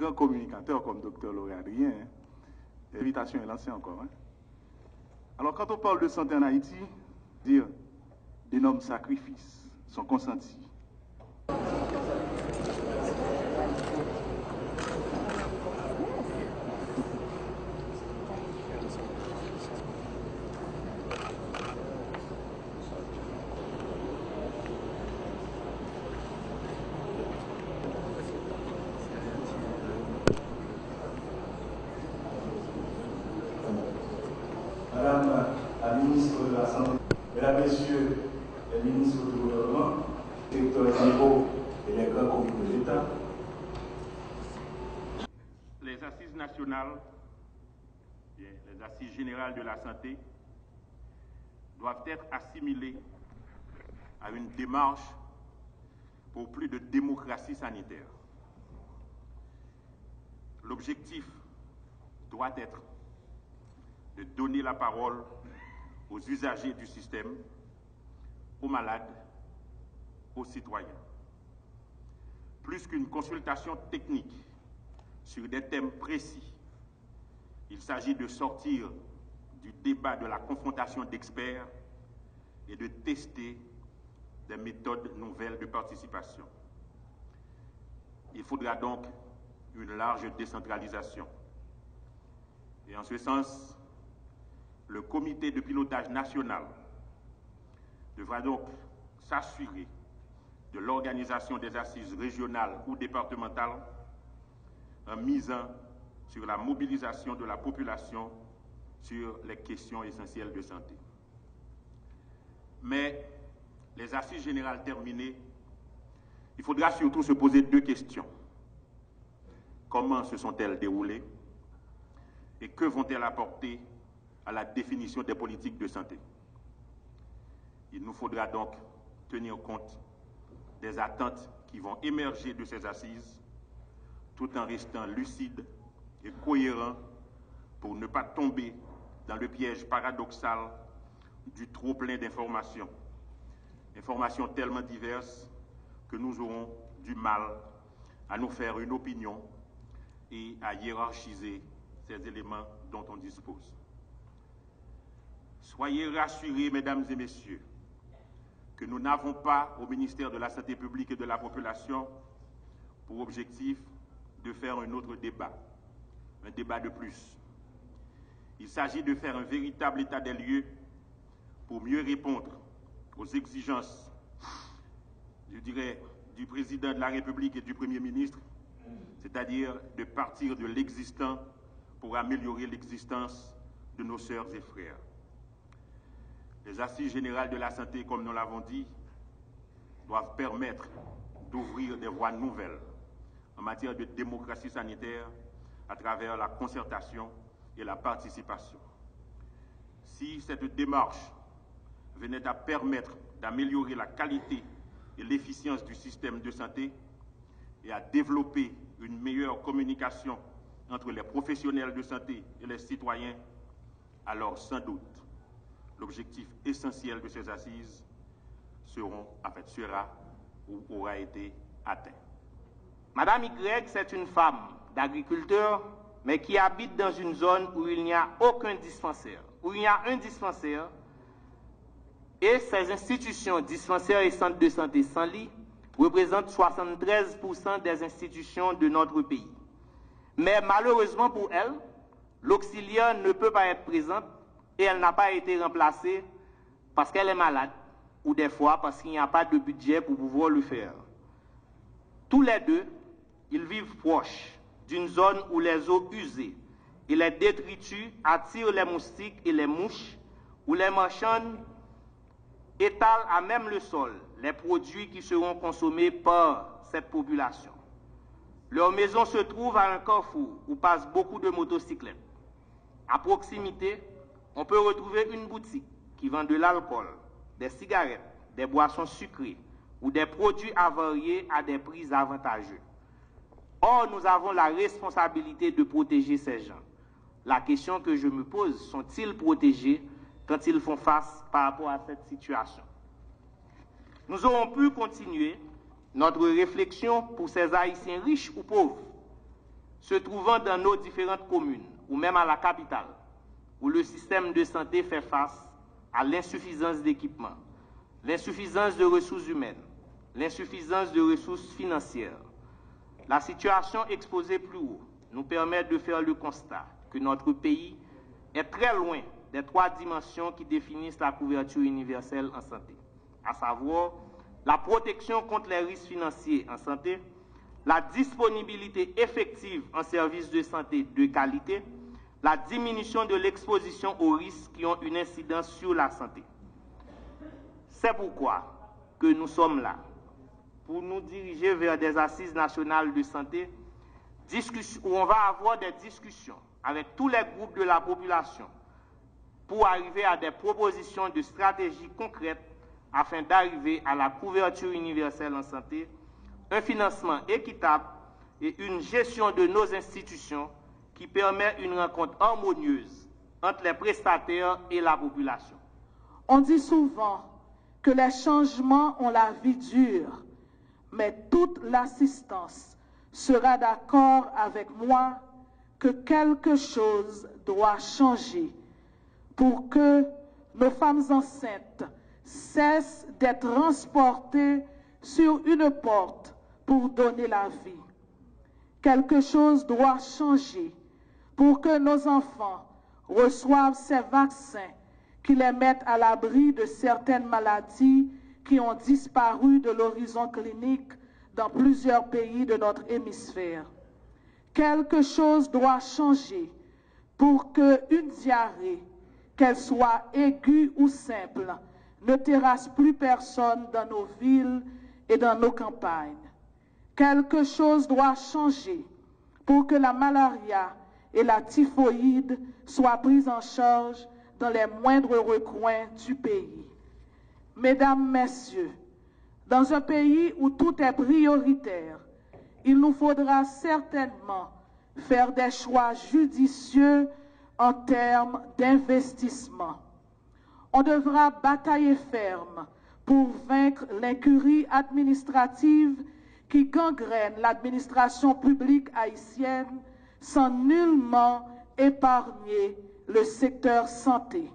grand communicateur comme Dr Laurent Adrien. L'invitation est lancée encore. Alors, quand on parle de santé en Haïti, dire d'énormes sacrifices sont consentis. Madame la ministre de la Santé, Mesdames, Messieurs les ministres du gouvernement, directeurs généraux et les grands comités de l'État. Les assises nationales, les assises générales de la santé, doivent être assimilées à une démarche pour plus de démocratie sanitaire. L'objectif doit être de donner la parole aux usagers du système, aux malades, aux citoyens. Plus qu'une consultation technique sur des thèmes précis, il s'agit de sortir du débat de la confrontation d'experts et de tester des méthodes nouvelles de participation. Il faudra donc une large décentralisation. Et en ce sens, le comité de pilotage national devra donc s'assurer de l'organisation des assises régionales ou départementales en misant sur la mobilisation de la population sur les questions essentielles de santé. Mais les assises générales terminées, il faudra surtout se poser deux questions. Comment se sont-elles déroulées et que vont-elles apporter à la définition des politiques de santé? Il nous faudra donc tenir compte des attentes qui vont émerger de ces assises, tout en restant lucide et cohérent pour ne pas tomber dans le piège paradoxal du trop-plein d'informations. Informations tellement diverses que nous aurons du mal à nous faire une opinion et à hiérarchiser ces éléments dont on dispose. Soyez rassurés, mesdames et messieurs, que nous n'avons pas au ministère de la Santé publique et de la Population pour objectif de faire un autre débat, un débat de plus. Il s'agit de faire un véritable état des lieux pour mieux répondre aux exigences, je dirais, du président de la République et du Premier ministre, c'est-à-dire de partir de l'existant pour améliorer l'existence de nos sœurs et frères. Les assises générales de la santé, comme nous l'avons dit, doivent permettre d'ouvrir des voies nouvelles en matière de démocratie sanitaire à travers la concertation et la participation. Si cette démarche venait à permettre d'améliorer la qualité et l'efficience du système de santé et à développer une meilleure communication entre les professionnels de santé et les citoyens, alors sans doute l'objectif essentiel de ces assises sera ou aura été atteint. Madame Y, c'est une femme d'agriculteur, mais qui habite dans une zone où il n'y a aucun dispensaire, où il y a un dispensaire, et ces institutions, dispensaires et centres de santé sans lit, représentent 73% des institutions de notre pays. Mais malheureusement pour elle, l'auxiliaire ne peut pas être présente et elle n'a pas été remplacée parce qu'elle est malade ou des fois parce qu'il n'y a pas de budget pour pouvoir le faire. Tous les deux, ils vivent proches d'une zone où les eaux usées et les détritus attirent les moustiques et les mouches, où les marchands étalent à même le sol les produits qui seront consommés par cette population. Leur maison se trouve à un carrefour où passent beaucoup de motocyclettes. À proximité, on peut retrouver une boutique qui vend de l'alcool, des cigarettes, des boissons sucrées ou des produits avariés à des prix avantageux. Or, nous avons la responsabilité de protéger ces gens. La question que je me pose, sont-ils protégés quand ils font face par rapport à cette situation? Nous aurons pu continuer notre réflexion pour ces Haïtiens riches ou pauvres, se trouvant dans nos différentes communes ou même à la capitale, où le système de santé fait face à l'insuffisance d'équipements, l'insuffisance de ressources humaines, l'insuffisance de ressources financières. La situation exposée plus haut nous permet de faire le constat que notre pays est très loin des 3 dimensions qui définissent la couverture universelle en santé, à savoir la protection contre les risques financiers en santé, la disponibilité effective en services de santé de qualité, la diminution de l'exposition aux risques qui ont une incidence sur la santé. C'est pourquoi que nous sommes là, pour nous diriger vers des assises nationales de santé, où on va avoir des discussions avec tous les groupes de la population pour arriver à des propositions de stratégies concrètes afin d'arriver à la couverture universelle en santé, un financement équitable et une gestion de nos institutions qui permet une rencontre harmonieuse entre les prestataires et la population. On dit souvent que les changements ont la vie dure, mais toute l'assistance sera d'accord avec moi que quelque chose doit changer pour que nos femmes enceintes cessent d'être transportées sur une porte pour donner la vie. Quelque chose doit changer pour que nos enfants reçoivent ces vaccins qui les mettent à l'abri de certaines maladies qui ont disparu de l'horizon clinique dans plusieurs pays de notre hémisphère. Quelque chose doit changer pour qu'une diarrhée, qu'elle soit aiguë ou simple, ne terrasse plus personne dans nos villes et dans nos campagnes. Quelque chose doit changer pour que la malaria et la typhoïde soient prises en charge dans les moindres recoins du pays. Mesdames, Messieurs, dans un pays où tout est prioritaire, il nous faudra certainement faire des choix judicieux en termes d'investissement. On devra batailler ferme pour vaincre l'incurie administrative qui gangrène l'administration publique haïtienne sans nullement épargner le secteur santé.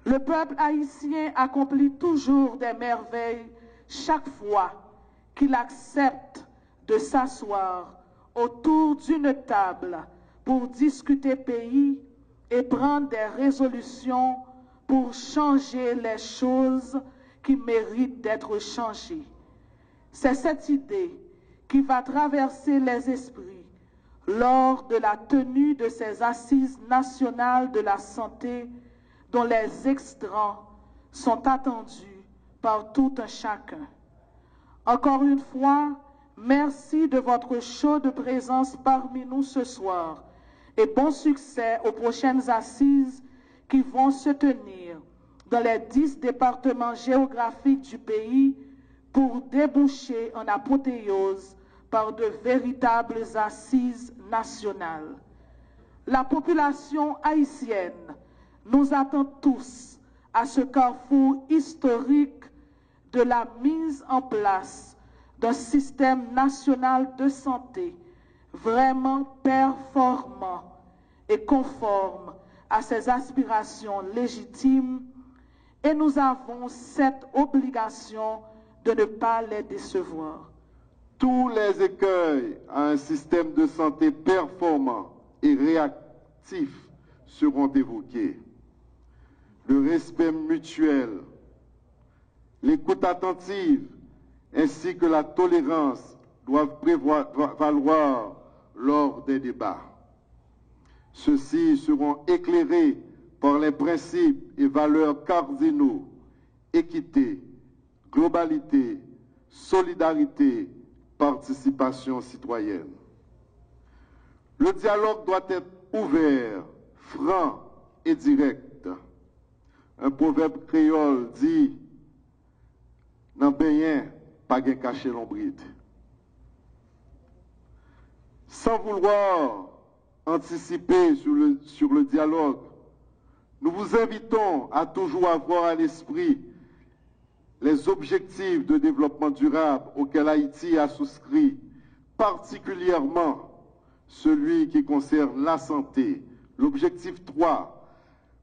Le peuple haïtien accomplit toujours des merveilles chaque fois qu'il accepte de s'asseoir autour d'une table pour discuter pays et prendre des résolutions pour changer les choses qui méritent d'être changées. C'est cette idée qui va traverser les esprits lors de la tenue de ces assises nationales de la santé dont les extrants sont attendus par tout un chacun. Encore une fois, merci de votre chaude présence parmi nous ce soir et bon succès aux prochaines assises qui vont se tenir dans les 10 départements géographiques du pays pour déboucher en apothéose par de véritables assises nationales. La population haïtienne nous attend tous à ce carrefour historique de la mise en place d'un système national de santé vraiment performant et conforme à ses aspirations légitimes, et nous avons cette obligation de ne pas les décevoir. Tous les écueils à un système de santé performant et réactif seront évoqués. Le respect mutuel, l'écoute attentive ainsi que la tolérance doivent valoir lors des débats. Ceux-ci seront éclairés par les principes et valeurs cardinaux, équité, globalité, solidarité, participation citoyenne. Le dialogue doit être ouvert, franc et direct. Un proverbe créole dit « Nan payen, pas gen caché l'ombride ». Sans vouloir anticiper sur le dialogue, nous vous invitons à toujours avoir à l'esprit les objectifs de développement durable auxquels Haïti a souscrit, particulièrement celui celui qui concerne la santé. L'objectif 3,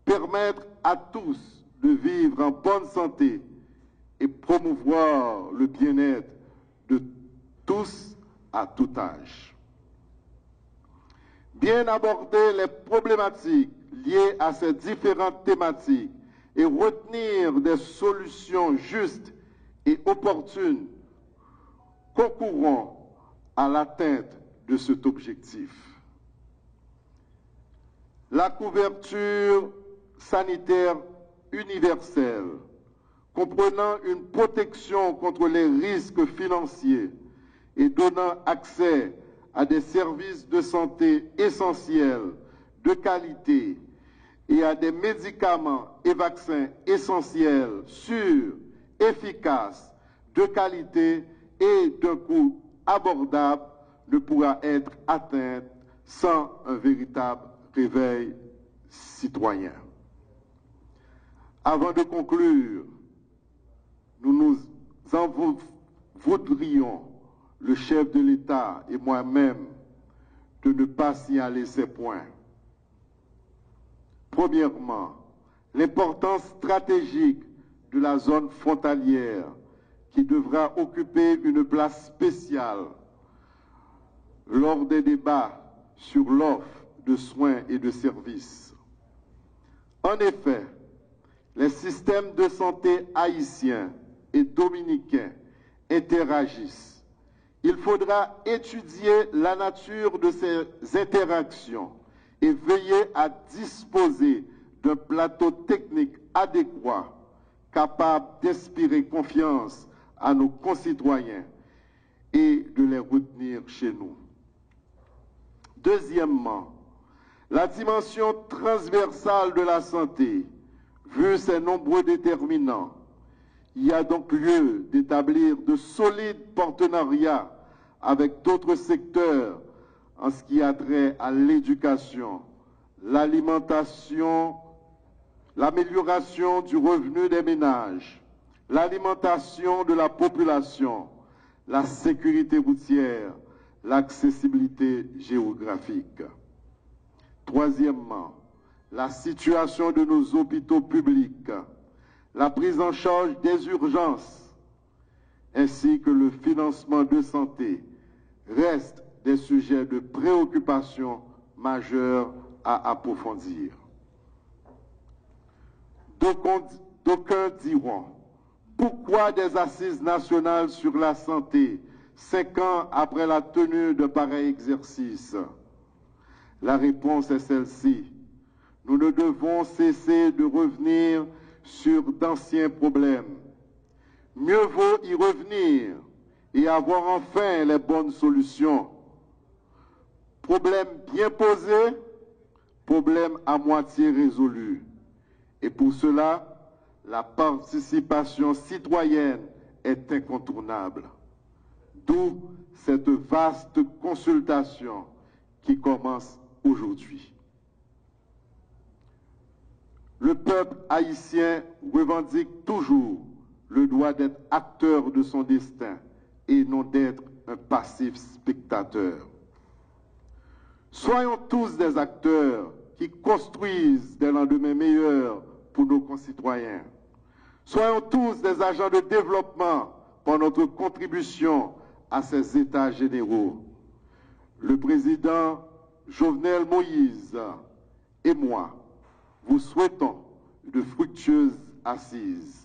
permettre à tous de vivre en bonne santé et promouvoir le bien-être de tous à tout âge. Bien aborder les problématiques liées à ces différentes thématiques et retenir des solutions justes et opportunes concourant à l'atteinte de cet objectif. La couverture sanitaire universelle, comprenant une protection contre les risques financiers et donnant accès à des services de santé essentiels, de qualité, et à des médicaments et vaccins essentiels, sûrs, efficaces, de qualité et d'un coût abordable, ne pourra être atteinte sans un véritable réveil citoyen. Avant de conclure, nous en voudrions, le chef de l'État et moi-même, de ne pas signaler ces points. Premièrement, l'importance stratégique de la zone frontalière qui devra occuper une place spéciale lors des débats sur l'offre de soins et de services. En effet, les systèmes de santé haïtiens et dominicains interagissent. Il faudra étudier la nature de ces interactions et veiller à disposer d'un plateau technique adéquat, capable d'inspirer confiance à nos concitoyens et de les retenir chez nous. Deuxièmement, la dimension transversale de la santé, vu ses nombreux déterminants. Il y a donc lieu d'établir de solides partenariats avec d'autres secteurs en ce qui a trait à l'éducation, l'alimentation, l'amélioration du revenu des ménages, l'alimentation de la population, la sécurité routière, l'accessibilité géographique. Troisièmement, la situation de nos hôpitaux publics, la prise en charge des urgences, ainsi que le financement de santé restent des sujets de préoccupation majeurs à approfondir. D'aucuns diront, pourquoi des assises nationales sur la santé 5 ans après la tenue de pareil exercice? La réponse est celle-ci. Nous ne devons cesser de revenir sur d'anciens problèmes. Mieux vaut y revenir et avoir enfin les bonnes solutions. Problème bien posé, problème à moitié résolu. Et pour cela, la participation citoyenne est incontournable. D'où cette vaste consultation qui commence aujourd'hui. Le peuple haïtien revendique toujours le droit d'être acteur de son destin et non d'être un passif spectateur. Soyons tous des acteurs qui construisent des lendemains meilleurs pour nos concitoyens. Soyons tous des agents de développement pour notre contribution à ces États généraux. Le président Jovenel Moïse et moi vous souhaitons de fructueuses assises.